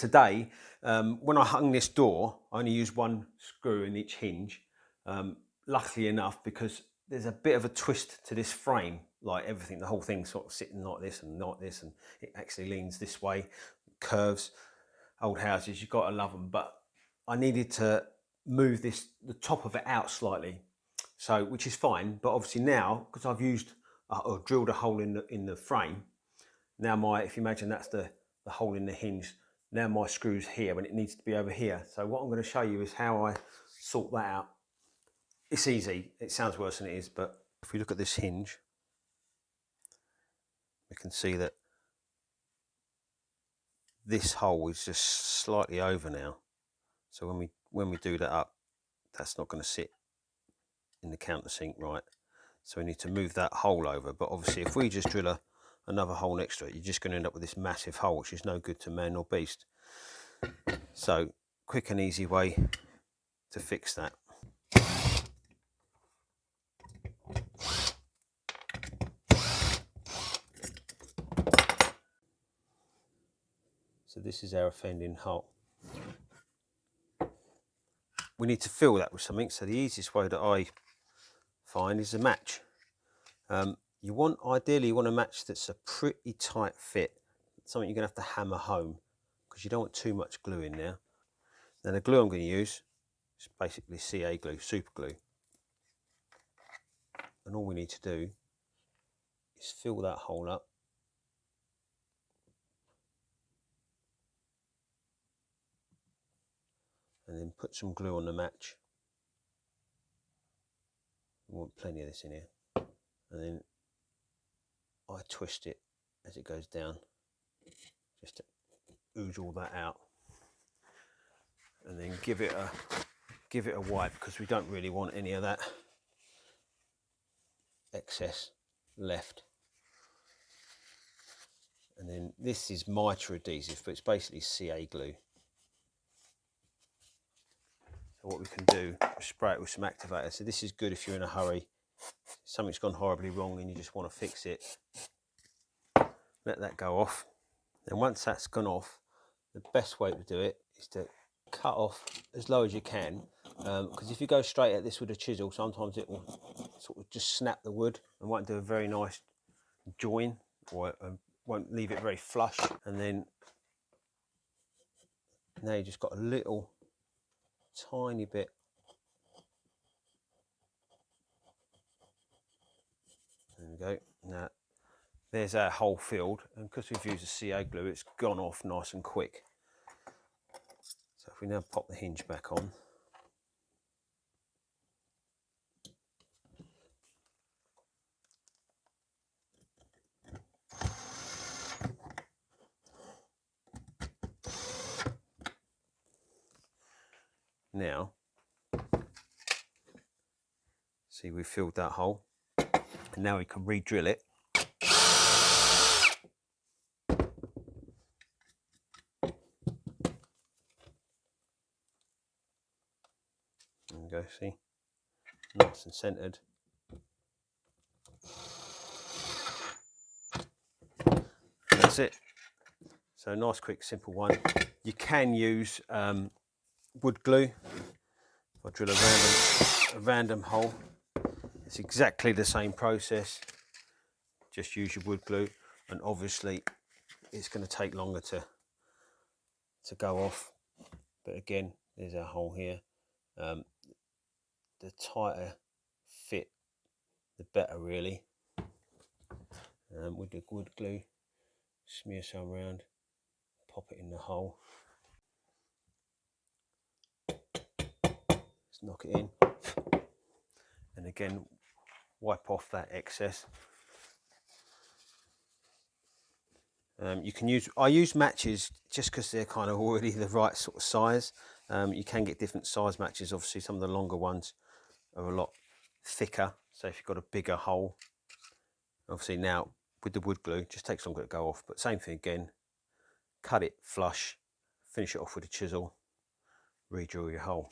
Today, when I hung this door, I only used one screw in each hinge. Luckily enough, because there's a bit of a twist to this frame, like everything, the whole thing's sort of sitting like this and not this, and it actually leans this way, curves. Old houses, you've got to love them. But I needed to move the top of it out slightly, so which is fine. But obviously now, because I've used or drilled a hole in the frame, now if you imagine that's the hole in the hinge, now my screw's here when it needs to be over here. So what I'm going to show you is how I sort that out. It's easy, it sounds worse than it is, but if we look at this hinge, we can see that this hole is just slightly over now. So when we do that up, that's not going to sit in the countersink right. So we need to move that hole over. But obviously if we just drill another hole next to it, you're just going to end up with this massive hole, which is no good to man or beast. So quick and easy way to fix that. So this is our offending hole. We need to fill that with something. So the easiest way that I find is a match. Ideally you want a match that's a pretty tight fit, something you're going to have to hammer home because you don't want too much glue in there. Now the glue I'm going to use is basically CA glue, super glue. And all we need to do is fill that hole up. And then put some glue on the match. We want plenty of this in here. And then I twist it as it goes down, just to ooze all that out. And then give it a wipe, because we don't really want any of that excess left. And then this is mitre adhesive, but it's basically CA glue. So what we can do is spray it with some activator. So this is good if you're in a hurry, something's gone horribly wrong and you just want to fix it. Let that go off. And once that's gone off, the best way to do it is to cut off as low as you can, because if you go straight at this with a chisel, sometimes it will sort of just snap the wood and won't do a very nice join, or won't leave it very flush. And then now you just got a little tiny bit there we go. Now there's our hole filled, and because we've used a CA glue, it's gone off nice and quick. So if we now pop the hinge back on, now see we've filled that hole, and now we can re-drill it. There we go, see, nice and centered. That's it. So nice, quick, simple one. You can use wood glue. If I drill a random hole, it's exactly the same process. Just use your wood glue, and obviously it's going to take longer to go off. But again, there's our hole here. The tighter fit, the better, really. With the wood glue, smear some around, pop it in the hole. Let's knock it in, and again wipe off that excess. You can I use matches just because they're kind of already the right sort of size. You can get different size matches. Obviously some of the longer ones are a lot thicker, so if you've got a bigger hole, obviously now with the wood glue it just takes longer to go off. But same thing again, cut it flush, finish it off with a chisel, re-drill your hole.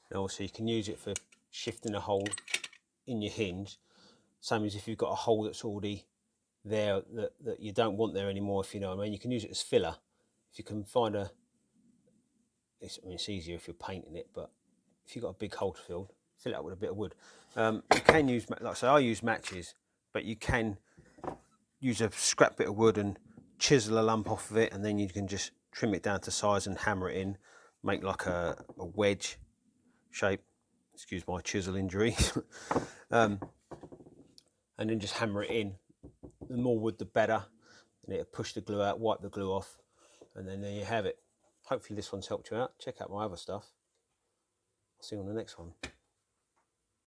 And also you can use it for shifting a hole in your hinge. Same as if you've got a hole that's already there that you don't want there anymore, if you know what I mean. You can use it as filler. If you can find it's easier if you're painting it, but if you've got a big hole to fill it up with a bit of wood. You can use, like I say, I use matches, but you can use a scrap bit of wood and chisel a lump off of it, and then you can just trim it down to size and hammer it in, make like a wedge shape. Excuse my chisel injury. And then just hammer it in. The more wood, the better. And it'll push the glue out, wipe the glue off, and then there you have it. Hopefully this one's helped you out. Check out my other stuff. I'll see you on the next one.